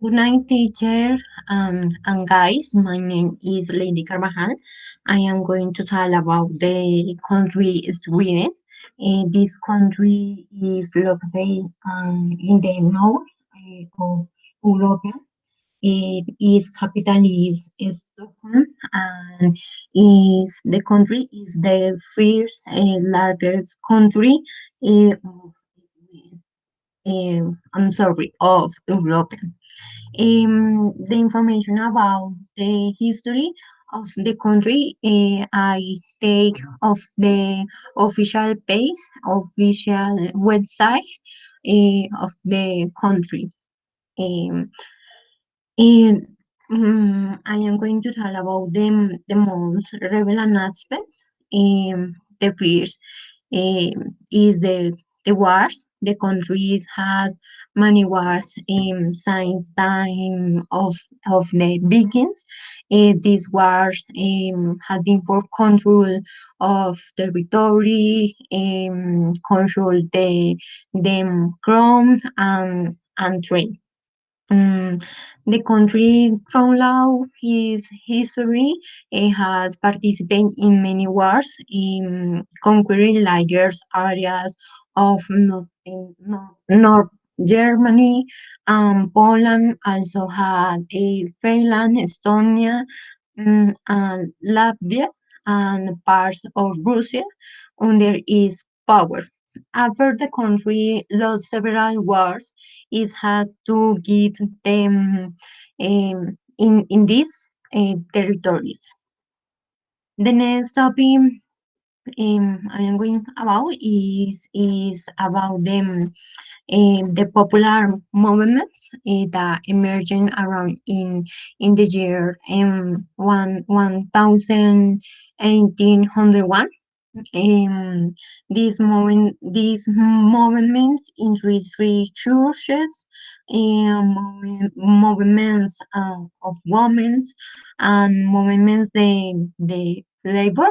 Good night, teacher, and guys. My name is Lady Carvajal. I am going to tell about the country Sweden. This country is located in the north of Europe. Its capital is Stockholm, and is the country is the first largest country of I'm sorry, of Europe. The information about the history of the country I take of the official page, official website of the country. Um, and I am going to tell about the most relevant aspect. The first is the wars. The country has many wars since time of the Vikings. These wars have been for control of territory, control the crown and trade. Mm, the country throughout his history has participated in many wars, in conquering larger areas of North Germany. Poland also had a Finland, Estonia, and Latvia, and parts of Russia under its power. After the country lost several wars, it had to give them in these territories. The next topic I am going about is about the popular movements that emerging around in the year 1801. Um, these movements include free churches, movements of women, and movements the labor.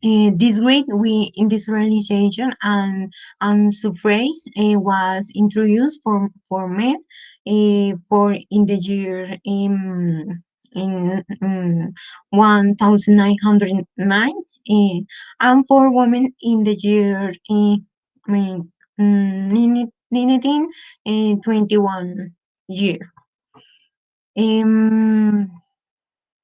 This great we industrialization and suffrage was introduced for men for in the year in 1909, and for women in the year I mean, 1921 year. Um,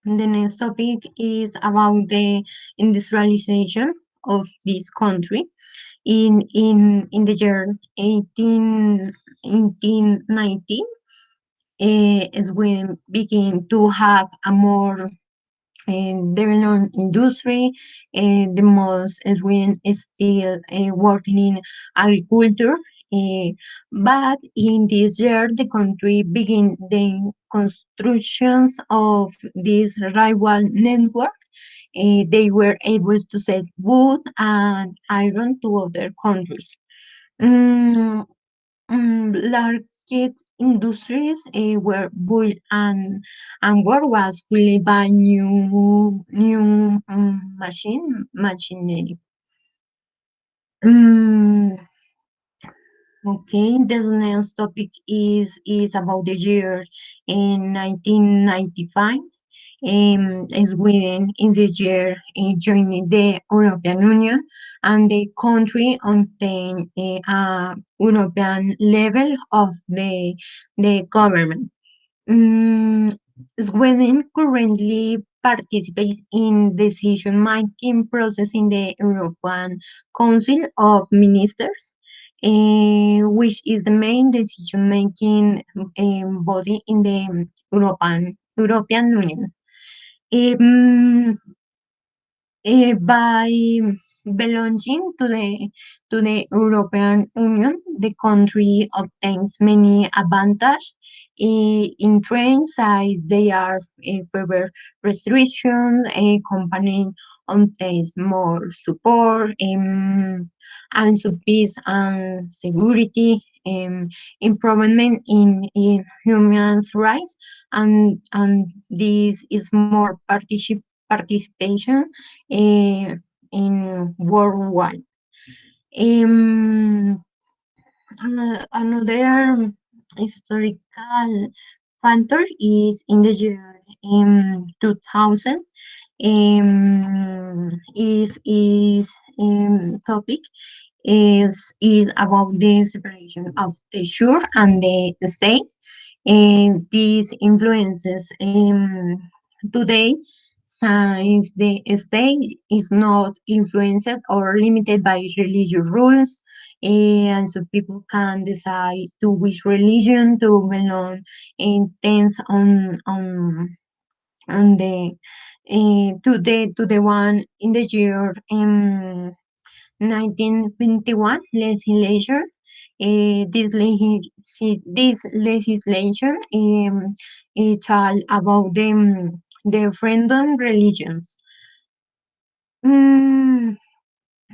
the next topic is about the industrialization of this country. In the year 1890, as we begin to have a more developed industry. The most Sweden is still working in agriculture. Uh, but in this year, the country began the constructions of this rival network. They were able to sell wood and iron to other countries. Mm, Large industries were built, and work was fully by new machinery. Mm, okay, the next topic is about the year in 1995. Sweden in this year joined the European Union, and the country obtained a European level of the government. Mm, Sweden currently participates in decision-making process in the European Council of Ministers, which is the main decision-making body in the European Union. Um, by belonging to the European Union, the country obtains many advantages in trade size. They are favor restrictions. A company obtains more support, and so peace and security. Improvement in human rights, and this is more participation uh, in worldwide. Um, Another historical factor is in the year 2000. Is topic is about the separation of the church and the state, and these influences today, since the state is not influenced or limited by religious rules, and so people can decide to which religion to belong, and depends on the to the one in the year 1921 legislation. This legislation it's all about the freedom religions. Mm,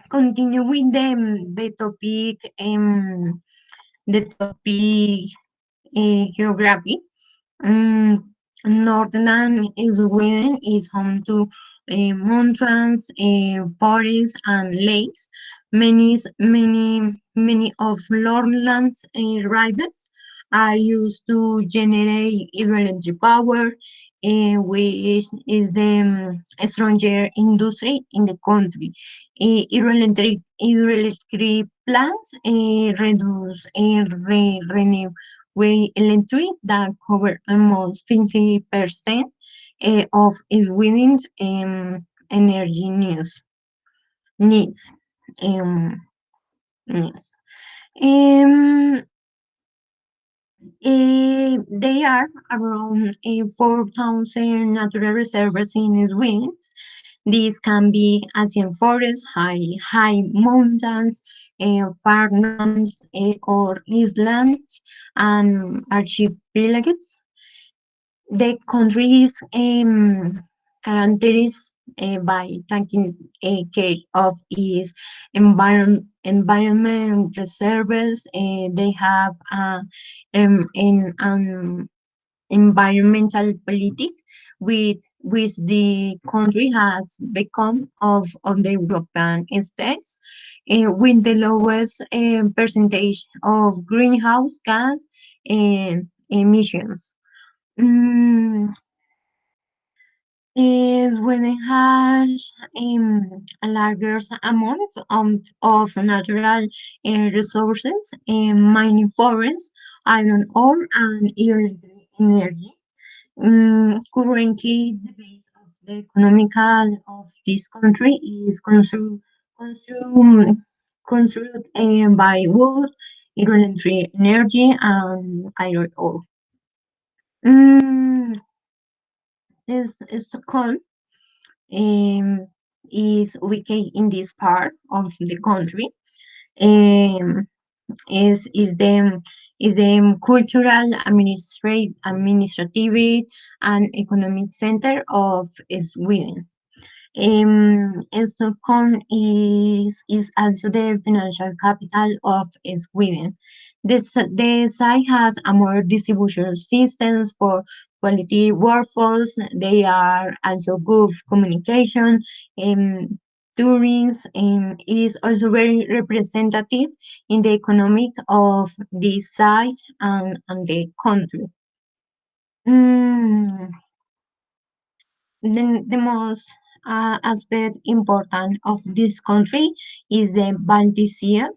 Continue with the topic, geography. Mm, Northern Sweden is home to mountains, forests, and lakes. Many of Lordland's rivers are used to generate hydroelectric power, which is the stronger industry in the country. Hydroelectric plants reduce renewable electric that cover almost 50% of Sweden's energy needs. Um, needs. Um, there are around 4,000 natural reserves in Sweden. These can be Asian forests, high mountains, farmlands, or islands and archipelagos. The country is characterized by taking care of its environment reserves. They have an environmental politic with which the country has become of the European states, with the lowest percentage of greenhouse gas emissions. Mm, is when it has a larger amount of natural resources, mining forests, iron ore, and electric energy. Currently, the base of the economical of this country is consumed, consumed by wood, hydroelectric energy, and iron ore. Mm, Stockholm um, is located in this part of the country. Um, is the cultural, administrative, and economic center of Sweden. Stockholm is also the financial capital of Sweden. The site has a more distribution systems for quality workforce. They are also good communication. Um, Tourism is also very representative in the economic of this site and the country. Mm, the most aspect important of this country is the Baltic Sea.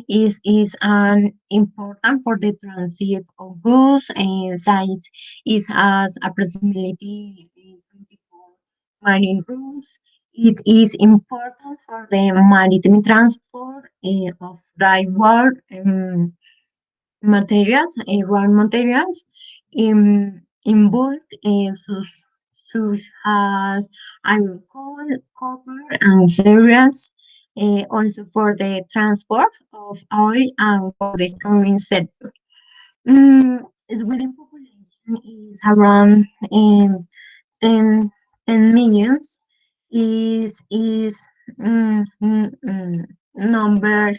Is an important for the transit of goods, and size it has approximately 24 marine routes. It is important for the maritime transport of dry water. Materials, raw materials in bulk, such as iron, coal, copper, and cereals. Also for the transport of oil and for the tourism sector. Sweden population is around 10, 10 millions. Is number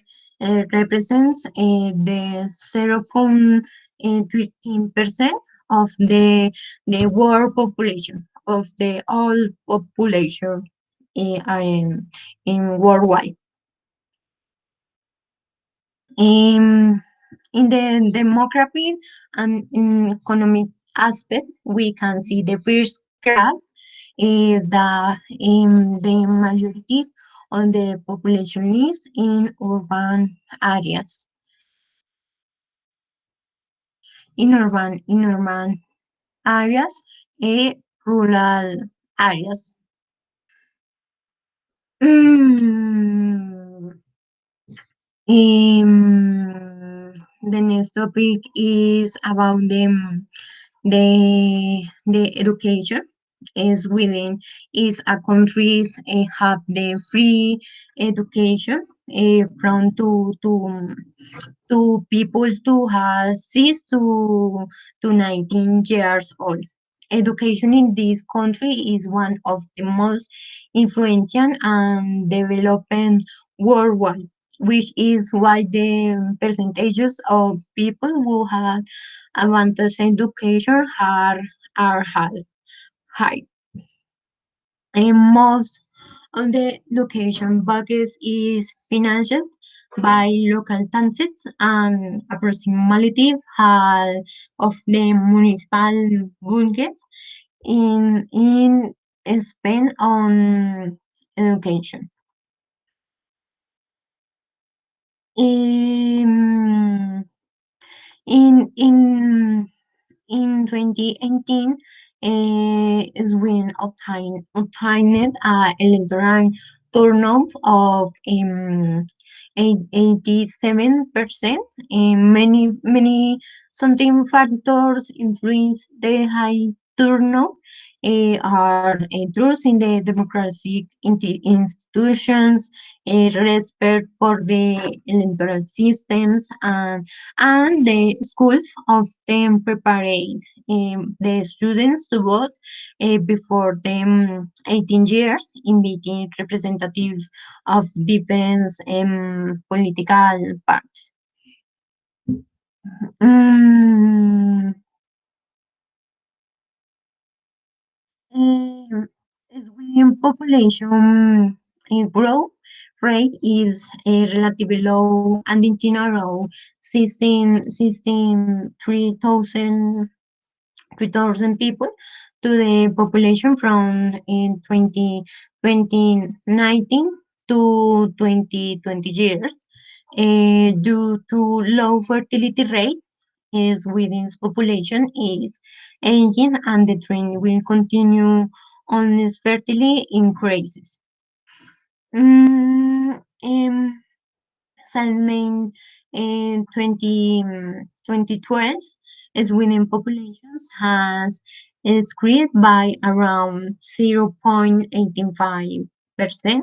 represents the 0.13% of the world population, of the all population in worldwide. In the demographic and economic aspect, we can see the first graph that the majority of the population is in urban areas, in urban areas, rural areas. Mm, the next topic is about the education. Sweden is a country have the free education from to people to have 6 to 19 years old. Education in this country is one of the most influential and developing worldwide, which is why the percentages of people who have advanced education are high. And most of the education budget is financed by local taxes and approximately half of the municipal budgets in spent on education. In in in In 2018, Sweden obtained an electoral turnout of 87%. Many something factors influence the high turnout. Are trust in the democratic institutions, respect for the electoral systems, and the schools often prepare the students to vote before them 18 years, inviting representatives of different political parties. Mm, um, Sweden population growth rate is relatively low and in general, 3,000 people to the population from in 2019 to 2020 years. Due to low fertility rates, is within population is aging and the trend will continue unless fertility increases. Mm, um, Salmon in 2012 is winning populations has increased by around 0.85%.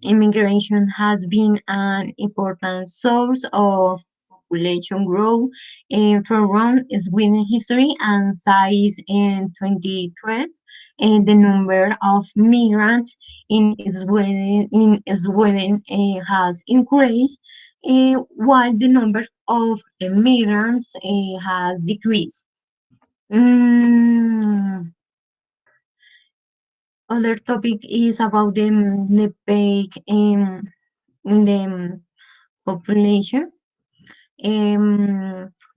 Immigration has been an important source of population growth throughout Sweden history and size in 2012. The number of migrants in Sweden has increased, while the number of migrants has decreased. Mm, Other topic is about the peak in the population.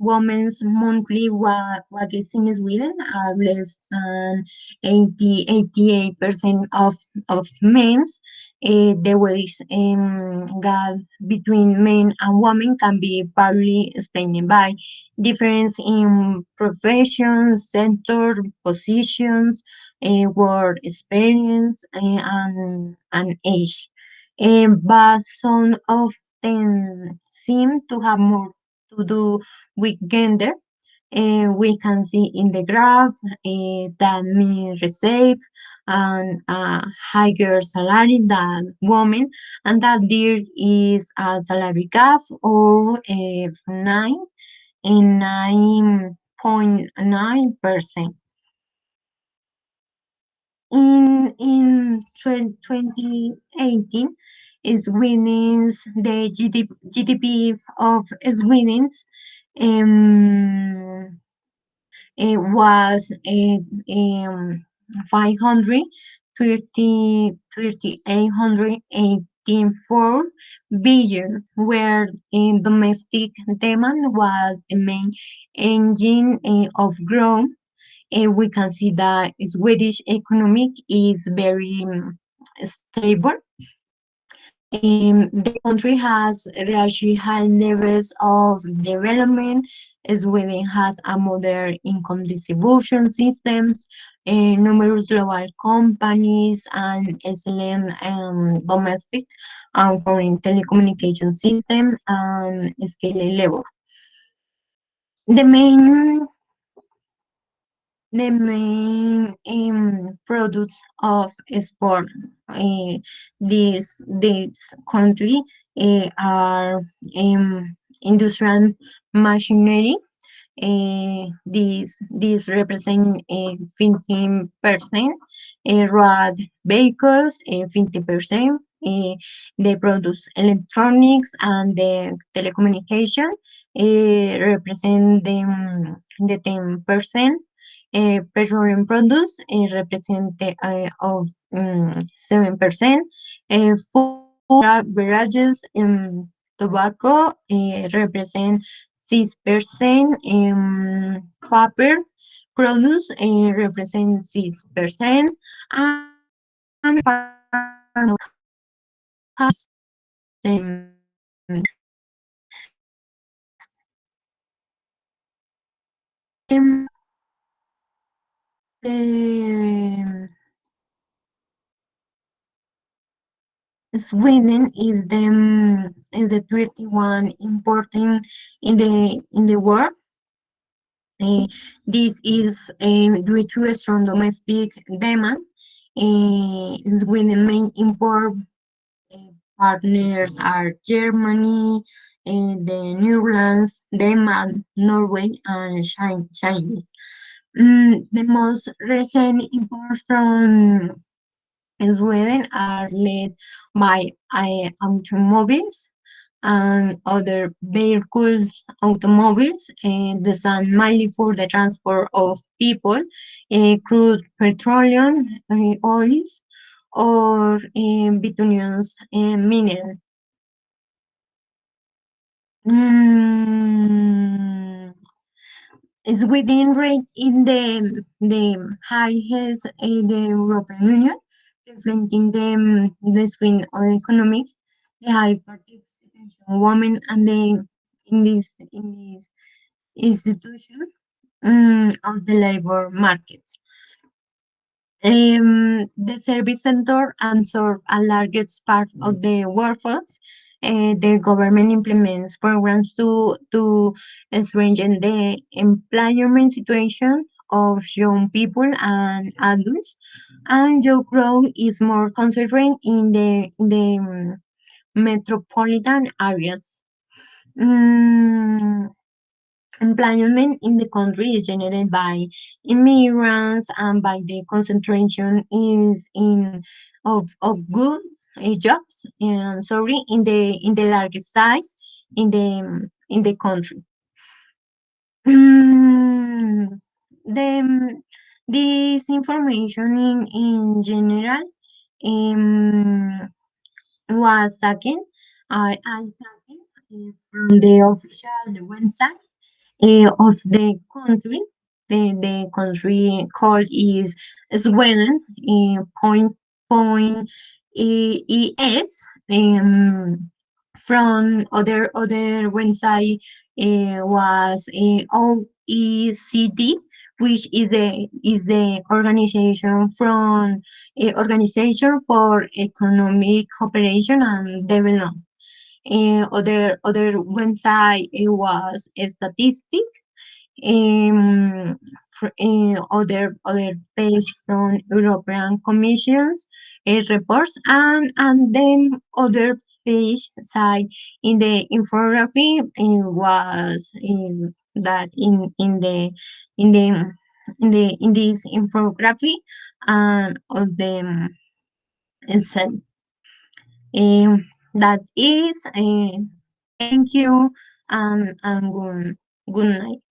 Women's monthly wages in Sweden are less than 88% of men's. The wage gap between men and women can be partly explained by difference in professions, sector, positions, work experience, and age. But some of them seem to have more to do with gender. We can see in the graph that men receive a higher salary than women, and that there is a salary gap of 9.9%. In 2018, Sweden's the GDP of Sweden's um, it was 530 15.4 billion, where domestic demand was the main engine of growth. We can see that Swedish economic is very stable. The country has reached high levels of development. Sweden has a modern income distribution systems, numerous global companies, and excellent domestic and foreign telecommunication system and scale level. The main the main products of sport this country are industrial machinery. These represent 15%, road vehicles 50%. They produce electronics and the telecommunication represent the 10%. Petroleum products represent of 7%. Food beverages tobacco represent 6%. Paper produce represent 6%. And um, Sweden is the 31 important in the world. Uh, this is due to a strong domestic demand. Sweden main import uh, partners are Germany, the Netherlands, Denmark, Norway, and Chinese. The most recent imports from Sweden are led by automobiles and other vehicles, automobiles, designed mainly for the transport of people, crude petroleum, oils, or bituminous mineral. Mm, is within range in the highest the European Union, reflecting the swing of economic, the high participation of women and the in this institution of the labor markets. The service sector absorbs a largest part of the workforce. The government implements programs to strengthen the employment situation of young people and adults, and job growth is more concentrated in the metropolitan areas. Mm, Employment in the country is generated by immigrants and by the concentration is in of good jobs and sorry in the largest size in the country. Mm, the this information in general um, was taken I taken from the official website of the country. The country called is Sweden, ES. From other website was OECD, which is the organization for economic cooperation and development. Other website was statistic. Other page from European Commission's reports, and then other page side in the infography was that in this infography and of the said that is thank you and good night.